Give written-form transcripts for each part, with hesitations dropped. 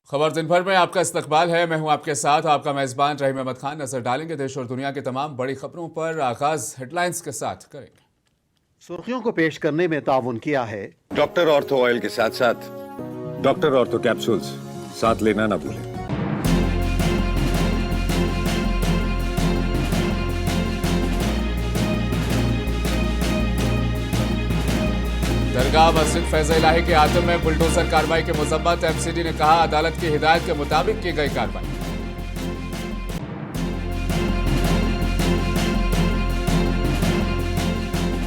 खबर दिन भर में आपका इस्तकबाल है। मैं हूं आपके साथ आपका मेजबान रहीम अहमद खान। नजर डालेंगे देश और दुनिया की तमाम बड़ी खबरों पर। आगाज हेडलाइंस के साथ करेंगे। सुर्खियों को पेश करने में ताउन किया है डॉक्टर ऑर्थो ऑयल के साथ साथ डॉक्टर ऑर्थो कैप्सूल्स साथ लेना ना भूलें। दरगाह मस्जिद फैज़ इलाही के आतम में बुलडोजर कार्रवाई के मुजम्मत। एमसीडी ने कहा अदालत की हिदायत के मुताबिक की गई कार्रवाई।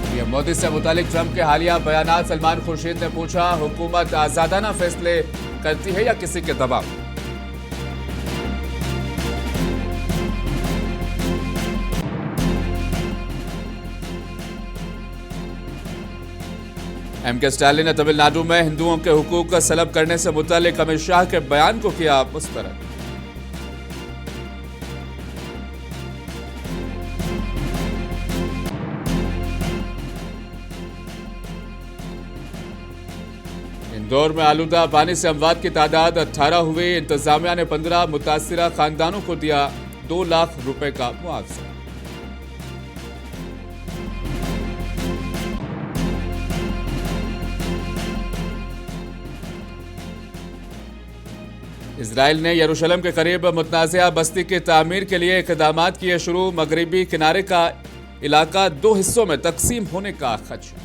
पीएम मोदी से मुतालिक ट्रंप के हालिया बयानात। सलमान खुर्शीद ने पूछा हुकूमत आजादाना फैसले करती है या किसी के दबाव। एमके स्टालिन ने तमिलनाडु में हिंदुओं के हुकूक का सलब करने से मुतालिक अमित शाह के बयान को किया मुस्तरद। इंदौर में आलूदा पानी से अमवात की तादाद 18 हुई। इंतजामिया ने 15 मुतासिरा खानदानों को दिया 2 लाख रुपए का मुआवजा। इजराइल ने यरूशलेम के करीब मुतनाज़िया बस्ती की तामीर के लिए इक़दाम किए शुरू। मगरबी किनारे का इलाका 2 हिस्सों में तकसीम होने का खदशा।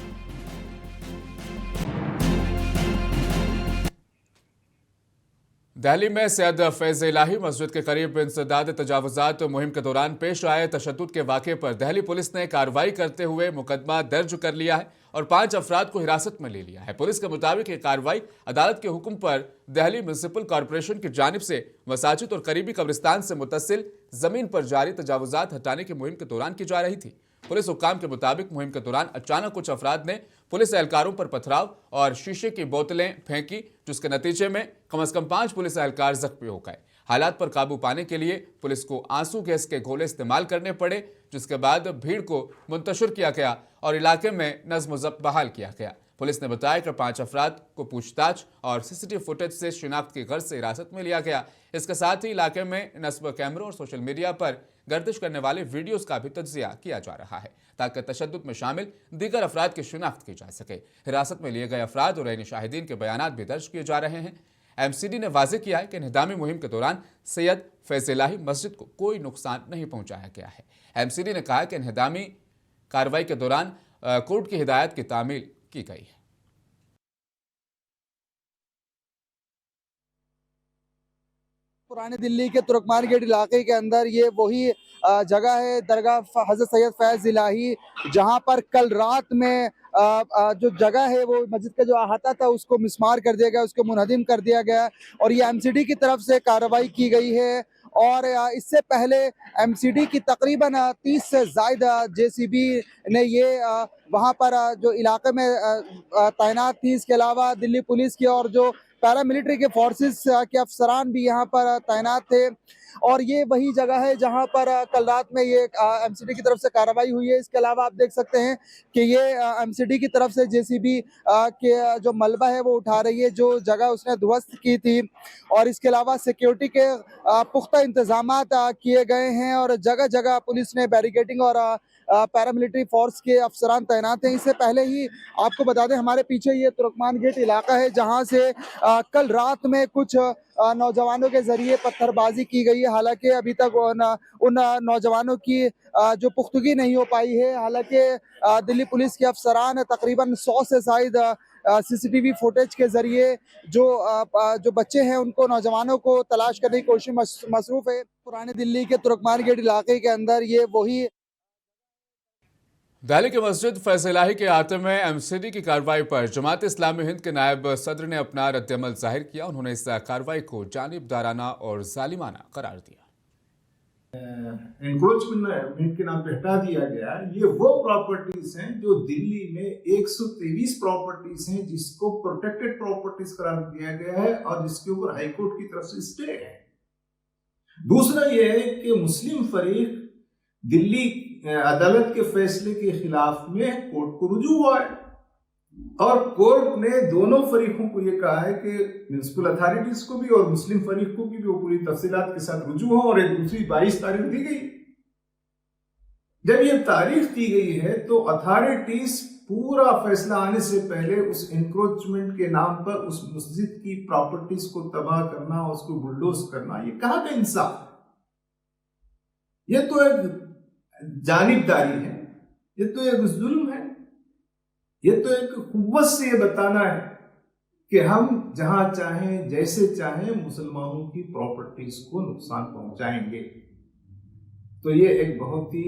दिल्ली में सैयद फैज़ इलाही मस्जिद के करीब इंसदाद तजावुज़ात मुहिम के दौरान पेश आए तशद्दुद के वाक़े पर दिल्ली पुलिस ने कार्रवाई करते हुए मुकदमा दर्ज कर लिया है और 5 अफराद को हिरासत में ले लिया है। पुलिस के मुताबिक ये कार्रवाई अदालत के हुक्म पर दिल्ली म्युनिसिपल कॉरपोरेशन की जानिब से मसाजिद और करीबी कब्रिस्तान से मुत्तसिल जमीन पर जारी तजावुज़ात हटाने की मुहिम के दौरान की जा रही थी। पुलिस हुक्काम के मुताबिक मुहिम के दौरान अचानक कुछ अफराद ने पुलिस एहलकारों पर पथराव और शीशे की बोतलें फेंकी, जिसके नतीजे में कम से कम 5 पुलिस एहलकार जख्मी हो गए। हालात पर काबू पाने के लिए पुलिस को आंसू गैस के गोले इस्तेमाल करने पड़े, जिसके बाद भीड़ को मुंतशिर किया गया और इलाके में नज़्म व ज़ब्त बहाल किया गया। पुलिस ने बताया कि 5 अफराद को पूछताछ और सीसीटीवी फुटेज से शिनाख्त की गर्ज से हिरासत में लिया गया। इसके साथ ही इलाके में नस्ब कैमरों और सोशल मीडिया पर गर्दिश करने वाले वीडियोस का भी तज्जिया किया जा रहा है ताकि तशद्दुद में शामिल दीगर अफराद की शिनाख्त की जा सके। हिरासत में लिए गए अफराद और ऐनी शाहिदीन के बयानात भी दर्ज किए जा रहे हैं। एमसीडी ने वाज़ेह किया है कि इंहदामी मुहिम के दौरान सैयद फैज़ इलाही मस्जिद को कोई नुकसान नहीं पहुंचाया गया है। एमसीडी ने कहा कि इंहदामी कार्रवाई के दौरान कोर्ट की हिदायत की तामील की गई है। पुरानी दिल्ली के तुर्कमान गेट इलाके के अंदर ये वही जगह है दरगाह हज़रत सैयद फैज़ इलाही, जहां पर कल रात में जो जगह है वो मस्जिद का जो अहाता था उसको मिस्मार कर दिया गया, उसको मुनहदिम कर दिया गया और ये एमसीडी की तरफ से कार्रवाई की गई है। और इससे पहले एमसीडी की तकरीबन 30 से ज़ायद जेसीबी ने ये वहाँ पर जो इलाके में तैनात थी। इसके अलावा दिल्ली पुलिस की और जो पैरामिलिट्री के फोर्सेस के अफसरान भी यहाँ पर तैनात थे और ये वही जगह है जहाँ पर कल रात में ये एमसीडी की तरफ से कार्रवाई हुई है। इसके अलावा आप देख सकते हैं कि ये एमसीडी की तरफ से जेसीबी के जो मलबा है वो उठा रही है, जो जगह उसने ध्वस्त की थी। और इसके अलावा सिक्योरिटी के पुख्ता इंतजामात किए गए हैं और जगह जगह पुलिस ने बैरिकेडिंग और पैरामिलिट्री फोर्स के अफसरान तैनात हैं। इससे पहले ही आपको बता दें हमारे पीछे ये तुर्कमान गेट इलाका है जहां से कल रात में कुछ नौजवानों के जरिए पत्थरबाजी की गई है। हालांकि अभी तक उन नौजवानों की जो पुख्तगी नहीं हो पाई है। हालांकि दिल्ली पुलिस के अफसरान तकरीबन 100 से शायद सीसीटीवी फुटेज के जरिए जो बच्चे हैं उनको नौजवानों को तलाश करने की कोशिश मसरूफ है। पुरानी दिल्ली के तुर्कमान गेट इलाके के अंदर ये वही दिल्ली की मस्जिद फैज़ इलाही के आते में एमसीडी की कार्रवाई पर जमात इस्लामी हिंद के नायब सदर ने अपना रद्दअमल जाहिर किया। उन्होंने इस कार्रवाई को जानिबदाराना और जालिमाना करार दिया। एनक्रोचमेंट के नाम पे हटा दिया गया। ये वो प्रॉपर्टीज हैं जो दिल्ली में 123 प्रॉपर्टीज हैं जिसको प्रोटेक्टेड प्रॉपर्टीज करार दिया गया है और जिसके ऊपर हाईकोर्ट की तरफ से स्टे है। दूसरा यह है कि मुस्लिम फरीक दिल्ली अदालत के फैसले के खिलाफ में कोर्ट को रुजू हुआ है। और कोर्ट ने दोनों फरीकों को ये कहा है कि म्युनिसिपल अथॉरिटीज को भी और मुस्लिम फरीक को भी वो पूरी तफसीलात के साथ रुजू हो, और एक दूसरी 22 तारीख दी गई। जब ये तारीख दी गई है तो अथॉरिटीज पूरा फैसला आने से पहले उस इंक्रोचमेंट के नाम पर उस मस्जिद की प्रॉपर्टीज को तबाह करना, उसको बुलडोज करना, ये कहाँ का इंसाफ है? ये तो एक जानिबदारी है, ये तो एक जुल्म है, ये तो एक कुव्वत से ये बताना है कि हम जहां चाहें जैसे चाहें मुसलमानों की प्रॉपर्टीज को नुकसान पहुंचाएंगे। तो ये एक बहुत ही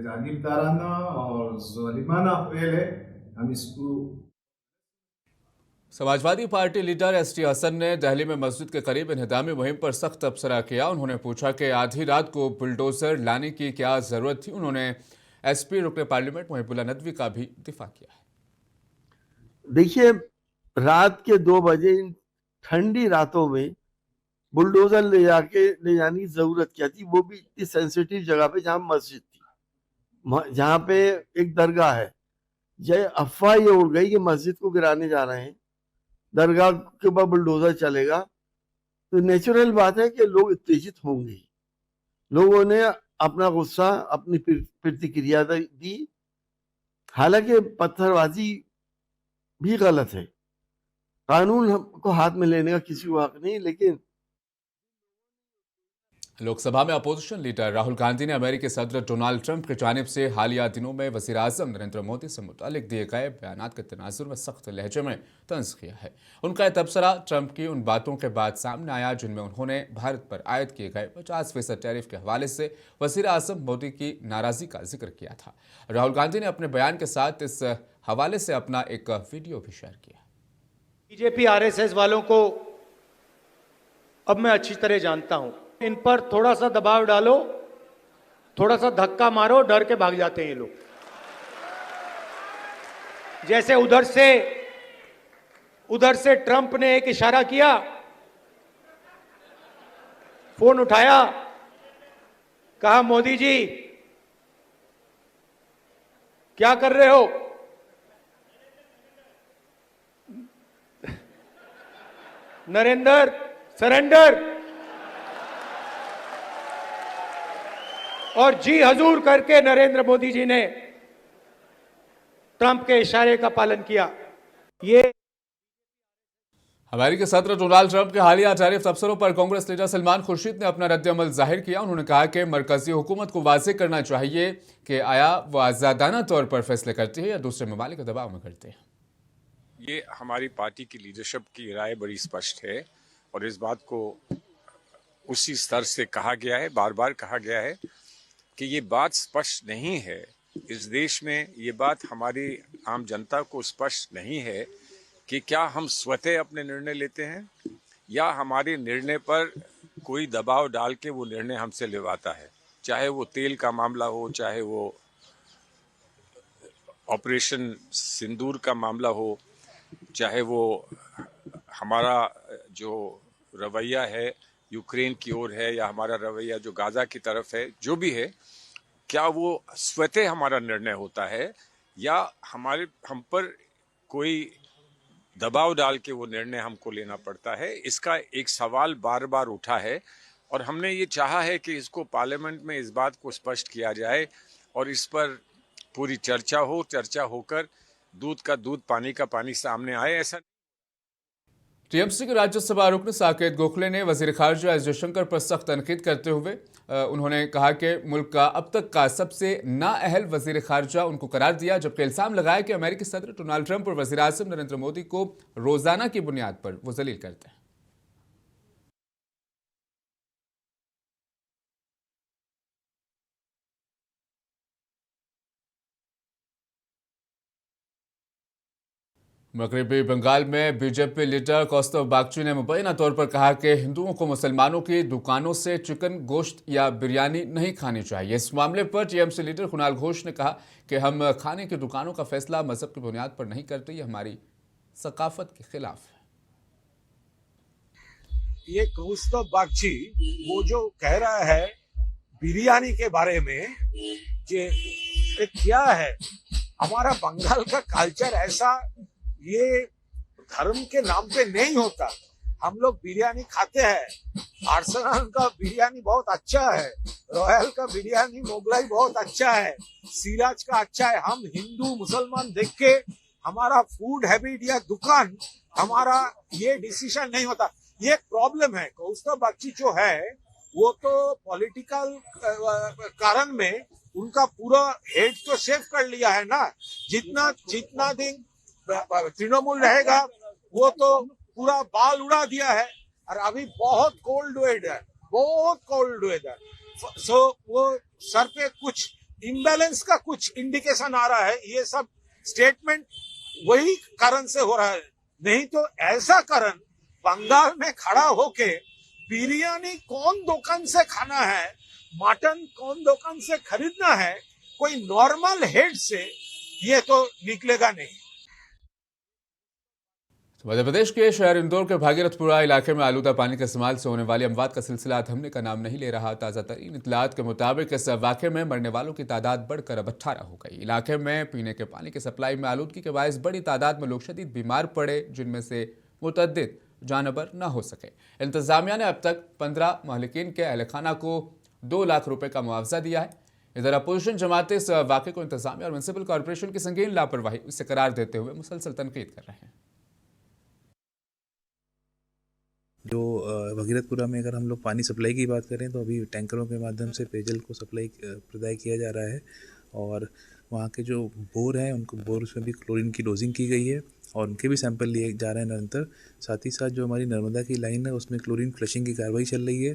जानिबदाराना और जालिमाना फेल है। हम इसको समाजवादी पार्टी लीडर एसटी हसन ने दिल्ली में मस्जिद के करीब इंहदामी मुहिम पर सख्त तबसरा किया। उन्होंने पूछा कि आधी रात को बुलडोजर लाने की क्या जरूरत थी। उन्होंने एसपी रुकन पार्लियामेंट मुहिबुल्लाह नदवी का भी दिफा किया है। देखिए, रात के 2 बजे इन ठंडी रातों में बुलडोजर ले जाने की जरूरत क्या थी, वो भी इतनी सेंसिटिव जगह पे जहां मस्जिद थी, जहां पे एक दरगाह है। जय अफवाह ये उड़ गई कि मस्जिद को गिराने जा रहे हैं, दरगाह के ऊपर बुलडोजर चलेगा, तो नेचुरल बात है कि लोग उत्तेजित होंगे। लोगों ने अपना गुस्सा, अपनी प्रतिक्रिया दी। हालांकि पत्थरबाजी भी गलत है, कानून को हाथ में लेने का किसी को हक नहीं, लेकिन लोकसभा में अपोजिशन लीडर राहुल गांधी ने अमेरिकी सदर डोनाल्ड ट्रंप की जानिब से हालिया दिनों में वज़ीर आज़म नरेंद्र मोदी से मुतालिक दिए गए बयानात के तनाजुर में सख्त लहजे में तंज किया है। उनका यह तबसरा ट्रंप की उन बातों के बाद सामने आया जिनमें उन्होंने भारत पर आयद किए गए 50% टैरिफ के हवाले से वज़ीर आज़म मोदी की नाराज़गी का जिक्र किया था। राहुल गांधी ने अपने बयान के साथ इस हवाले से अपना एक वीडियो भी शेयर किया। बीजेपी आरएसएस वालों को अब मैं अच्छी तरह जानता हूं। इन पर थोड़ा सा दबाव डालो, थोड़ा सा धक्का मारो, डर के भाग जाते हैं ये लोग। जैसे उधर से ट्रंप ने एक इशारा किया, फोन उठाया, कहा मोदी जी क्या कर रहे हो? नरेंद्र सरेंडर, और जी हजूर करके नरेंद्र मोदी जी ने ट्रंप के इशारे का पालन किया। ये अमेरिकी सदर डोनाल्ड ट्रंप के हालिया टैरिफ तबसरों पर कांग्रेस लीडर सलमान खुर्शीद ने अपना रद्द-ए-अमल जाहिर किया। उन्होंने कहा कि मरकजी हुकूमत को वाज़ेह करना चाहिए कि आया वो आज़ादाना तौर पर फैसले करती है या दूसरे ममालिक के दबाव में करते हैं। ये हमारी पार्टी की लीडरशिप की राय बड़ी स्पष्ट है और इस बात को उसी स्तर से कहा गया है, बार बार कहा गया है कि ये बात स्पष्ट नहीं है इस देश में, ये बात हमारी आम जनता को स्पष्ट नहीं है कि क्या हम स्वतः अपने निर्णय लेते हैं या हमारे निर्णय पर कोई दबाव डाल के वो निर्णय हमसे लेवाता है। चाहे वो तेल का मामला हो, चाहे वो ऑपरेशन सिंदूर का मामला हो, चाहे वो हमारा जो रवैया है यूक्रेन की ओर है या हमारा रवैया जो गाजा की तरफ है, जो भी है, क्या वो स्वतः हमारा निर्णय होता है या हम पर कोई दबाव डाल के वो निर्णय हमको लेना पड़ता है। इसका एक सवाल बार बार उठा है और हमने ये चाहा है कि इसको पार्लियामेंट में इस बात को स्पष्ट किया जाए और इस पर पूरी चर्चा हो, चर्चा होकर दूध का दूध, पानी का पानी सामने आए। ऐसा टीएमसी के राज्यसभा रुकन साकेत गोखले ने वजीर खारजा एस जयशंकर पर सख्त तनकीद करते हुए उन्होंने कहा कि मुल्क का अब तक का सबसे नाअहल वजीर खारजा उनको करार दिया, जबकि इल्जाम लगाया कि अमेरिकी सदर डोनाल्ड ट्रंप और वजीर आज़म नरेंद्र मोदी को रोजाना की बुनियाद पर वो जलील करते हैं। मगरबी बंगाल में बीजेपी लीडर कौस्तव बागची ने मुबैना तौर पर कहा कि हिंदुओं को मुसलमानों की दुकानों से चिकन, गोश्त या बिरयानी नहीं खानी चाहिए। इस मामले पर टीएमसी लीडर कुणाल घोष ने कहा कि हम खाने की दुकानों का फैसला मजहब की बुनियाद पर नहीं करते, ये हमारी सकाफत के खिलाफ है। ये कौस्तव बागची वो जो कह रहा है बिरयानी के बारे में कि क्या है, हमारा बंगाल का कल्चर ऐसा ये धर्म के नाम पे नहीं होता। हम लोग बिरयानी खाते हैं, आर्सेनल का बिरयानी बहुत अच्छा है, रॉयल का बिरयानी मोगलाई बहुत अच्छा है, सिराज का अच्छा है। हम हिंदू मुसलमान देख के हमारा फूड हैबिट या दुकान हमारा ये डिसीजन नहीं होता। ये एक प्रॉब्लम है। कौस्तुभ बागची जो है वो तो पॉलिटिकल कारण में उनका पूरा हेड तो सेव कर लिया है ना। जितना दिन तृणमूल रहेगा वो तो पूरा बाल उड़ा दिया है। और अभी बहुत कोल्ड वेदर, बहुत कोल्ड वेदर, सो वो सर पे कुछ इम्बैलेंस का कुछ इंडिकेशन आ रहा है। ये सब स्टेटमेंट वही कारण से हो रहा है, नहीं तो ऐसा कारण बंगाल में खड़ा होके बिरयानी कौन दुकान से खाना है, मटन कौन दुकान से खरीदना है, कोई नॉर्मल हेड से ये तो निकलेगा नहीं। मध्य प्रदेश के शहर इंदौर के भागीरथपुरा इलाके में आलूदा पानी के इस्तेमाल से होने वाली अमवात का सिलसिला थमने का नाम नहीं ले रहा। ताज़ा तरीन इत्तलात के मुताबिक इस वाक़े में मरने वालों की तादाद बढ़कर अब 18 हो गई। इलाके में पीने के पानी की सप्लाई में आलूदगी के बायस बड़ी तादाद में लोग शदीद बीमार पड़े, जिनमें से मुतअद्दिद जानबर न हो सके। इंतजामिया ने अब तक 15 महलिकीन के अहलखाना को 2 लाख रुपए का मुआवजा दिया है। इधर अपोजिशन जमातें इस वाक़े को इंतजामिया और म्यूनसिपल कॉरपोरेशन की संगीन लापरवाही से करार देते हुए मुसलसल तनकीद कर रहे हैं। जो भगीरथपुरा में अगर हम लोग पानी सप्लाई की बात करें तो अभी टैंकरों के माध्यम से पेयजल को प्रदाय किया जा रहा है और वहाँ के जो बोर हैं उनको बोर उसमें भी क्लोरीन की डोजिंग की गई है और उनके भी सैंपल लिए जा रहे हैं निरंतर। साथ ही साथ जो हमारी नर्मदा की लाइन है उसमें क्लोरीन फ्लशिंग की कार्रवाई चल रही है।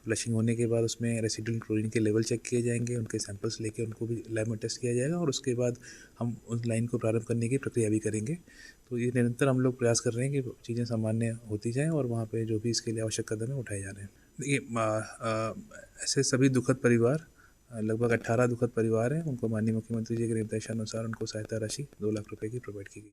फ्लशिंग होने के बाद उसमें रेसिडुअल क्लोरीन के लेवल चेक किए जाएंगे, उनके सैंपल्स लेके उनको भी लैब में टेस्ट किया जाएगा और उसके बाद हम उस लाइन को प्रारंभ करने की प्रक्रिया भी करेंगे। तो ये निरंतर हम लोग प्रयास कर रहे हैं कि चीज़ें सामान्य होती जाएं और वहाँ पे जो भी इसके लिए आवश्यक कदम है उठाए जा रहे हैं। देखिए ऐसे सभी दुखद परिवार, लगभग 18 दुखद परिवार हैं, उनको माननीय मुख्यमंत्री जी के निर्देशानुसार उनको सहायता राशि 2 लाख रुपए की प्रोवाइड की गई।